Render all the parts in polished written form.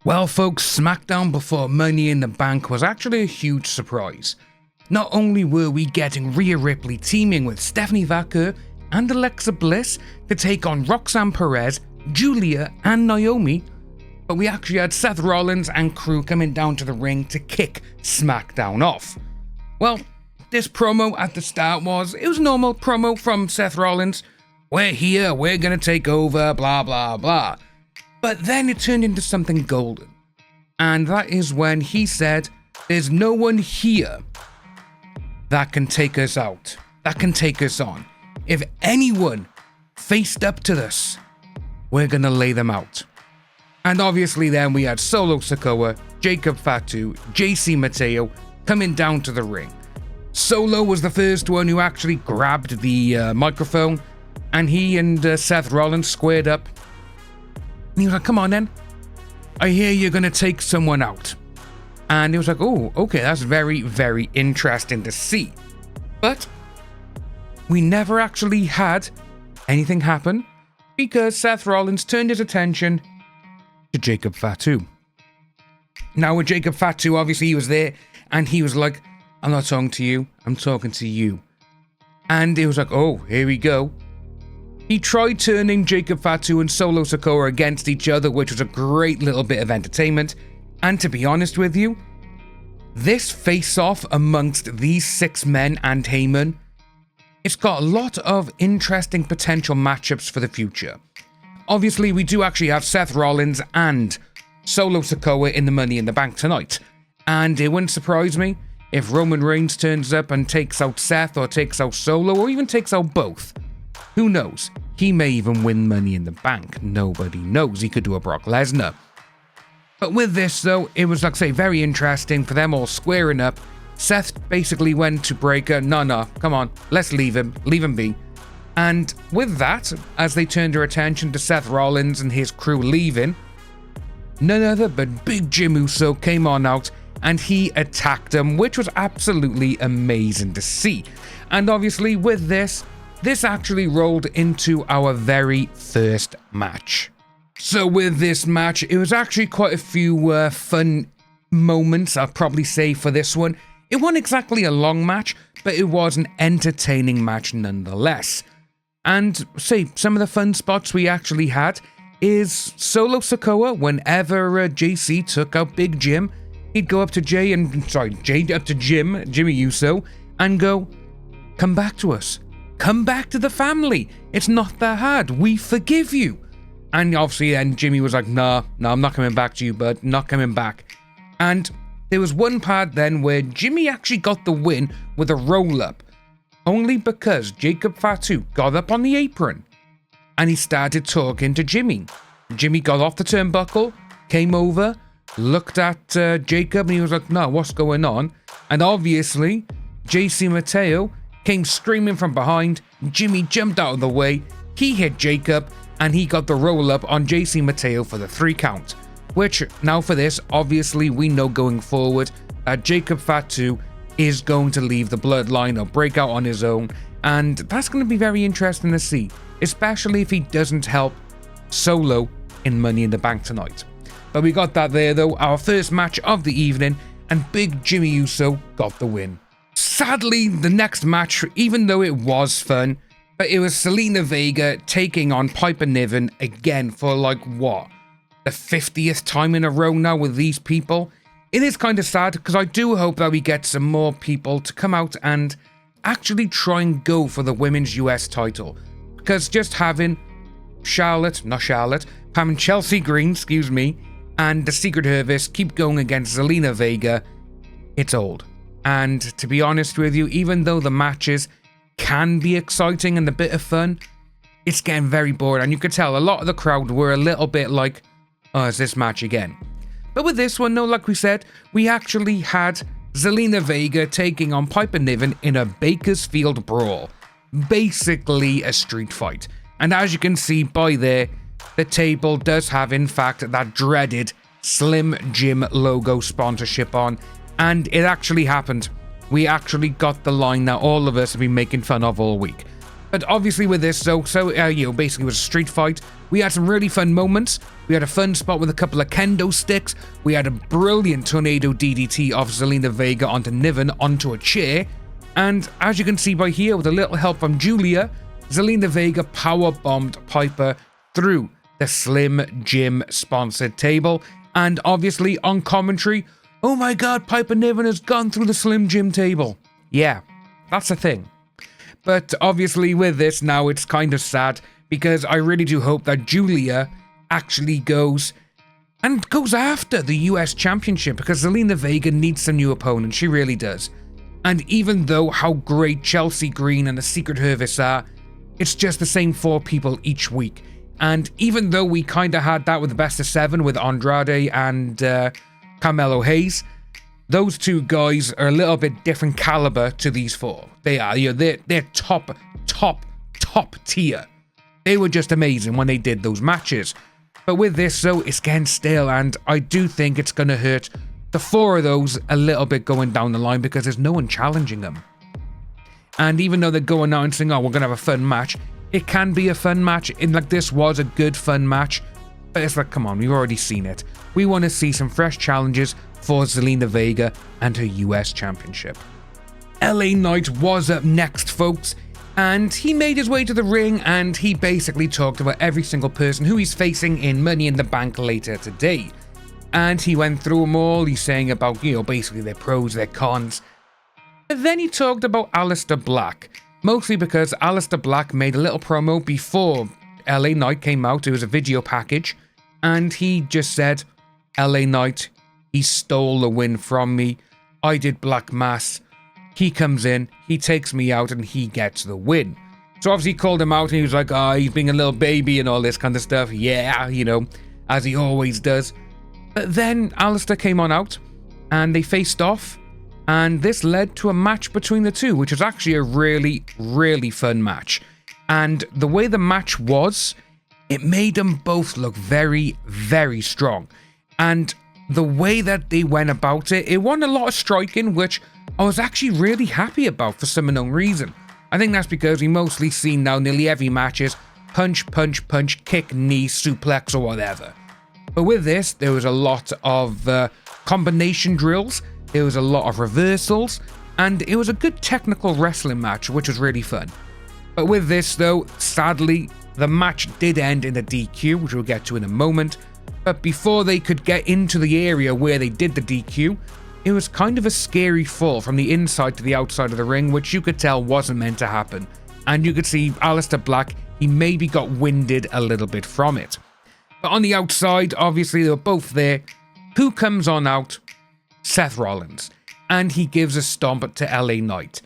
Well folks, SmackDown before Money in the Bank was actually a huge surprise. Not only were we getting Rhea Ripley teaming with Stephanie Vaquer and Alexa Bliss to take on Roxanne Perez, Julia and Naomi, but we actually had Seth Rollins and crew coming down to the ring to kick SmackDown off. Well, this promo at the start was a normal promo from Seth Rollins. We're here, we're gonna take over, blah blah blah. But then it turned into something golden. And that is when he said, there's no one here that can take us out, that can take us on. If anyone faced up to this, we're gonna lay them out. And obviously then we had Solo Sikoa, Jacob Fatu, JC Mateo coming down to the ring. Solo was the first one who actually grabbed the microphone, and he and Seth Rollins squared up. And he was like, come on then, I hear you're going to take someone out. And it was like, oh, okay, that's very, very interesting to see. But we never actually had anything happen because Seth Rollins turned his attention to Jacob Fatu. Now with Jacob Fatu, obviously he was there and he was like, I'm not talking to you, I'm talking to you. And it was like, oh, here we go. He tried turning Jacob Fatu and Solo Sikoa against each other, which was a great little bit of entertainment. And to be honest with you, this face-off amongst these 6 men and Heyman, it's got a lot of interesting potential matchups for the future. Obviously, we do actually have Seth Rollins and Solo Sikoa in the Money in the Bank tonight. And it wouldn't surprise me if Roman Reigns turns up and takes out Seth or takes out Solo or even takes out both. Who knows? He may even win Money in the Bank. Nobody knows. He could do a Brock Lesnar. But with this, though, it was, like I say, very interesting for them all squaring up. Seth basically went to Breaker. No, come on, let's leave him be. And with that, as they turned their attention to Seth Rollins and his crew leaving, none other but Big Jim Uso came on out and he attacked them, which was absolutely amazing to see. And obviously with this actually rolled into our very first match. So with this match, it was actually quite a few fun moments, I'll probably say, for this one. It wasn't exactly a long match, but it was an entertaining match nonetheless. And say, some of the fun spots we actually had is Solo Sikoa, whenever JC took out Big Jim, he'd go up to Jimmy Uso, and go, come back to us. Come back to the family. It's not that hard. We forgive you. And obviously then Jimmy was like, no, I'm not coming back to you, bud. Not coming back. And there was one part then where Jimmy actually got the win with a roll-up. Only because Jacob Fatu got up on the apron and he started talking to Jimmy. Jimmy got off the turnbuckle, came over, looked at Jacob, and he was like, no, what's going on? And obviously, JC Mateo came screaming from behind. Jimmy jumped out of the way. He hit Jacob, and he got the roll-up on JC Mateo for the 3 count. Which, now for this, obviously we know going forward that Jacob Fatu is going to leave the bloodline or break out on his own. And that's going to be very interesting to see, especially if he doesn't help Solo in Money in the Bank tonight. But we got that there though, our first match of the evening, and Big Jimmy Uso got the win. Sadly, the next match, even though it was fun, but it was Zelina Vega taking on Piper Niven again for like what? The 50th time in a row now with these people. It is kind of sad because I do hope that we get some more people to come out and actually try and go for the women's US title. Because just having having Chelsea Green, and the Secret Service keep going against Zelina Vega, it's old. And to be honest with you, even though the matches can be exciting and a bit of fun, it's getting very boring. And you could tell a lot of the crowd were a little bit like, oh, it's this match again. But with this one, no, like we said, we actually had Zelina Vega taking on Piper Niven in a Bakersfield brawl. Basically a street fight. And as you can see by there, the table does have, in fact, that dreaded Slim Jim logo sponsorship on. And it actually happened. We actually got the line that all of us have been making fun of all week. But obviously with this, basically it was a street fight. We had some really fun moments. We had a fun spot with a couple of kendo sticks. We had a brilliant tornado DDT of Zelina Vega onto Niven onto a chair. And as you can see by here, with a little help from Julia, Zelina Vega power bombed Piper through the Slim Jim sponsored table. And obviously on commentary, oh my god, Piper Niven has gone through the Slim Jim table. Yeah, that's a thing. But obviously with this now, it's kind of sad because I really do hope that Julia actually goes after the US Championship, because Zelina Vega needs some new opponents. She really does. And even though how great Chelsea Green and the Secret Service are, it's just the same 4 people each week. And even though we kind of had that with the best of 7 with Andrade and Carmelo Hayes, those 2 guys are a little bit different caliber to these 4. They are, they're top tier. They were just amazing when they did those matches. But with this, though, it's getting stale, and I do think it's going to hurt the 4 of those a little bit going down the line, because there's no one challenging them. And even though they're going out and saying, oh, we're going to have a fun match, it can be a fun match. And like, this was a good fun match. But it's like, come on, we've already seen it. We want to see some fresh challenges for Zelina Vega and her US Championship. LA Knight was up next, folks, and he made his way to the ring, and he basically talked about every single person who he's facing in Money in the Bank later today. And he went through them all. He's saying about, basically their pros, their cons. But then he talked about Aleister Black, mostly because Aleister Black made a little promo before LA Knight came out. It was a video package, and he just said, LA Knight, he stole the win from me. I did Black Mass. He comes in, he takes me out, and he gets the win. So obviously he called him out, and he was like, he's being a little baby and all this kind of stuff. Yeah, as he always does. But then Aleister came on out, and they faced off, and this led to a match between the 2, which was actually a really, really fun match. And the way the match was, it made them both look very, very strong. And the way that they went about it, it won a lot of striking, which I was actually really happy about for some unknown reason. I think that's because we mostly see now nearly every match is punch, punch, punch, kick, knee, suplex, or whatever. But with this, there was a lot of combination drills, there was a lot of reversals, and it was a good technical wrestling match, which was really fun. But with this, though, sadly, the match did end in a DQ, which we'll get to in a moment. But before they could get into the area where they did the DQ, it was kind of a scary fall from the inside to the outside of the ring, which you could tell wasn't meant to happen. And you could see Aleister Black, he maybe got winded a little bit from it. But on the outside, obviously, they were both there. Who comes on out? Seth Rollins. And he gives a stomp to LA Knight.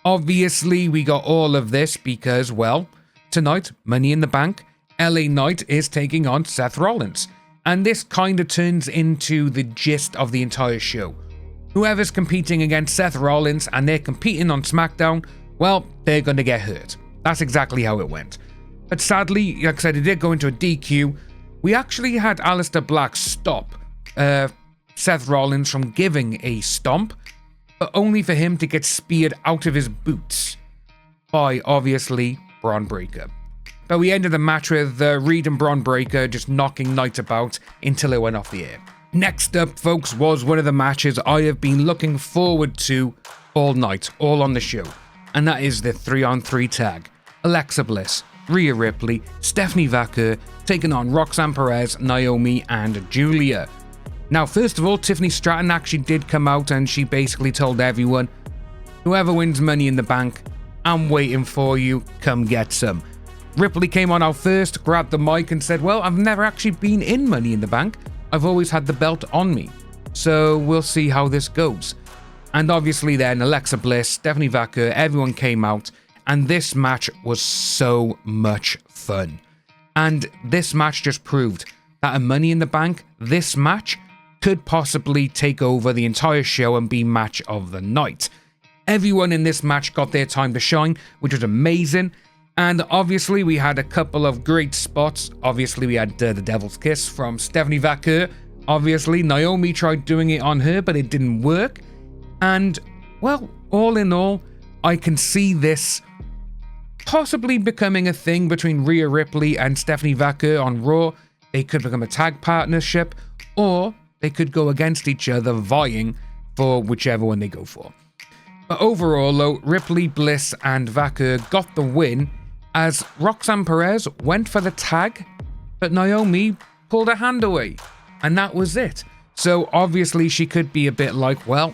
Obviously, we got all of this because, well, tonight, Money in the Bank, LA Knight is taking on Seth Rollins. And this kind of turns into the gist of the entire show. Whoever's competing against Seth Rollins and they're competing on SmackDown, well, they're going to get hurt. That's exactly how it went. But sadly, like I said, it did go into a DQ. We actually had Aleister Black stop Seth Rollins from giving a stomp, but only for him to get speared out of his boots by, obviously, Braun Breaker. But we ended the match with Reed and Braun Breaker just knocking Knight about until it went off the air. Next up, folks, was one of the matches I have been looking forward to all night, all on the show. And that is the 3-on-3 tag. Alexa Bliss, Rhea Ripley, Stephanie Vaquer taking on Roxanne Perez, Naomi, and Julia. Now, first of all, Tiffany Stratton actually did come out and she basically told everyone, whoever wins Money in the Bank, I'm waiting for you, come get some. Ripley came on out first, grabbed the mic and said, well, I've never actually been in Money in the Bank. I've always had the belt on me. So we'll see how this goes. And obviously then Alexa Bliss, Stephanie Vaquer, everyone came out. And this match was so much fun. And this match just proved that a Money in the Bank, this match could possibly take over the entire show and be match of the night. Everyone in this match got their time to shine, which was amazing. And obviously we had a couple of great spots. Obviously we had the Devil's Kiss from Stephanie Vaquer. Obviously Naomi tried doing it on her, but it didn't work. And, well, all in all, I can see this possibly becoming a thing between Rhea Ripley and Stephanie Vaquer on Raw. They could become a tag partnership, or they could go against each other, vying for whichever one they go for. But overall, though, Ripley, Bliss, and Vaquer got the win as Roxanne Perez went for the tag, but Naomi pulled her hand away, and that was it. So obviously she could be a bit like, well,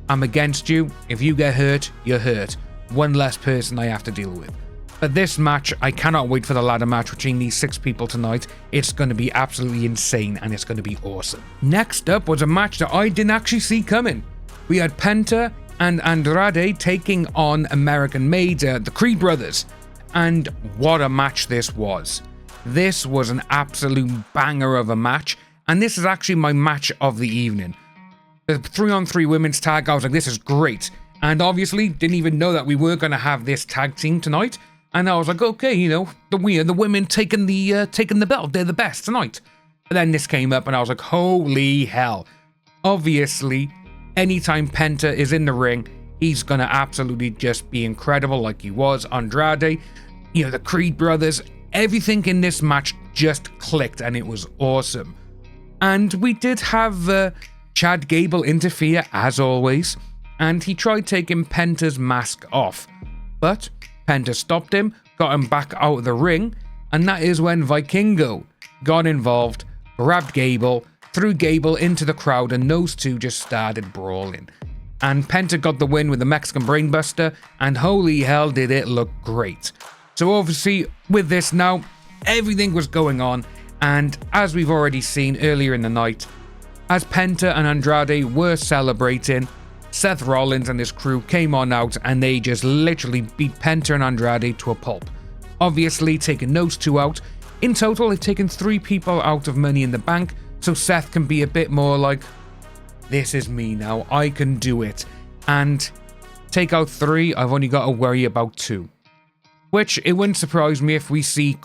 I'm against you. If you get hurt, you're hurt. One less person I have to deal with. But this match, I cannot wait for the ladder match between these 6 people tonight. It's going to be absolutely insane, and it's going to be awesome. Next up was a match that I didn't actually see coming. We had Penta and Andrade taking on American Made, the Creed brothers. And what a match this was. This was an absolute banger of a match, and this is actually my match of the evening. The 3-on-3 women's tag, I was like, this is great. And obviously, didn't even know that we were going to have this tag team tonight. And I was like, okay, you know, the women taking the belt, they're the best tonight. But then this came up, and I was like, holy hell. Obviously, anytime Penta is in the ring, he's going to absolutely just be incredible like he was. Andrade, you know, the Creed brothers, everything in this match just clicked, and it was awesome. And we did have Chad Gable interfere, as always, and he tried taking Penta's mask off. But Penta stopped him, got him back out of the ring, and that is when Vikingo got involved, grabbed Gable, threw Gable into the crowd, and those two just started brawling. And Penta got the win with the Mexican Brainbuster, and holy hell did it look great. So obviously, with this now, everything was going on, and as we've already seen earlier in the night, as Penta and Andrade were celebrating, Seth Rollins and his crew came on out, and they just literally beat Penta and Andrade to a pulp. Obviously, taking those two out. In total, they've taken 3 people out of Money in the Bank, so Seth can be a bit more like, this is me now, I can do it. And take out 3, I've only got to worry about 2. Which, it wouldn't surprise me if we see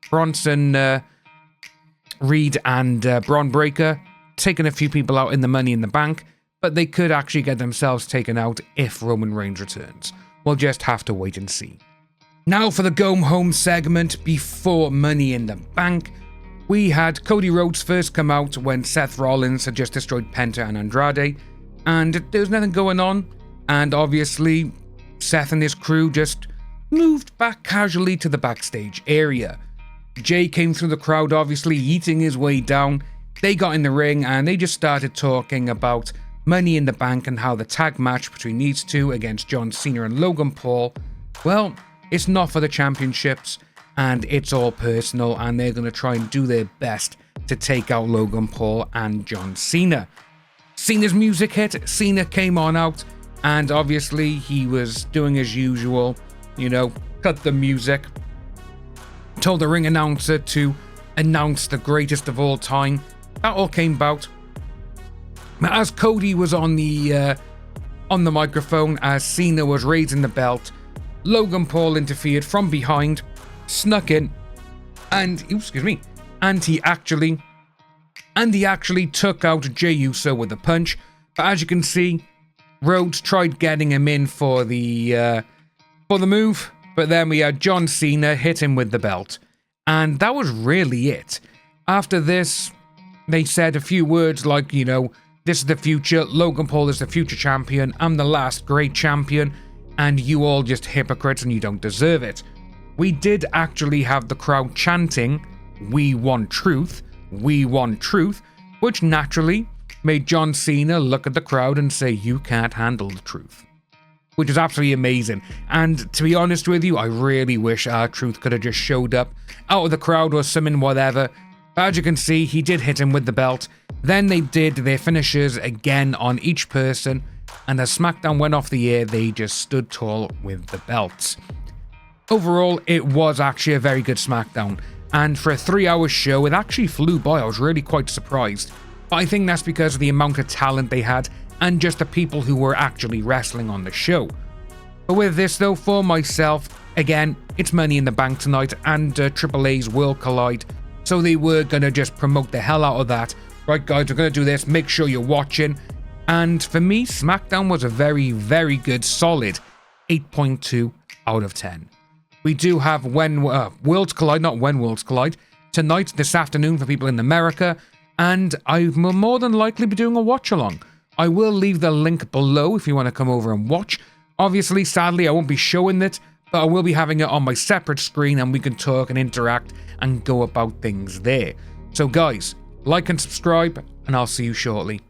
Bronson Reed and Braun Breaker taking a few people out in the Money in the Bank, but they could actually get themselves taken out if Roman Reigns returns. We'll just have to wait and see. Now for the Go Home segment before Money in the Bank. We had Cody Rhodes first come out when Seth Rollins had just destroyed Penta and Andrade, and there was nothing going on, and obviously Seth and his crew just moved back casually to the backstage area. Jay came through the crowd, obviously eating his way down. They got in the ring and they just started talking about Money in the Bank and how the tag match between these two against John Cena and Logan Paul, well, it's not for the championships, and it's all personal, and they're going to try and do their best to take out Logan Paul and John Cena. Cena's music hit, Cena came on out, and obviously he was doing as usual, you know, cut the music, told the ring announcer to announce the greatest of all time. That all came about. As Cody was on the microphone, as Cena was raising the belt, Logan Paul interfered from behind, snuck in, and he actually took out Jey Uso with a punch. But as you can see, Rhodes tried getting him in for the move, but then we had John Cena hit him with the belt, and that was really it. After this, they said a few words like, you know, this is the future, Logan Paul is the future champion, I'm the last great champion, and you all just hypocrites and you don't deserve it. We did actually have the crowd chanting, "We want truth, we want truth," which naturally made John Cena look at the crowd and say, "You can't handle the truth," which is absolutely amazing. And to be honest with you, I really wish R-Truth could have just showed up out of the crowd or something, whatever. But as you can see, he did hit him with the belt. Then they did their finishers again on each person, and as SmackDown went off the air, they just stood tall with the belts. Overall, it was actually a very good SmackDown, and for a 3-hour show, it actually flew by. I was really quite surprised. But I think that's because of the amount of talent they had, and just the people who were actually wrestling on the show. But with this though, for myself, again, it's Money in the Bank tonight, and Triple A's World Collide, so they were gonna just promote the hell out of that. Right guys, we're gonna do this, make sure you're watching. And for me, SmackDown was a very, very good, solid 8.2 out of 10. We do have Worlds Collide, not When Worlds Collide, tonight, this afternoon for people in America, and I will more than likely be doing a watch-along. I will leave the link below if you want to come over and watch. Obviously, sadly, I won't be showing it, but I will be having it on my separate screen and we can talk and interact and go about things there. So guys, like and subscribe, and I'll see you shortly.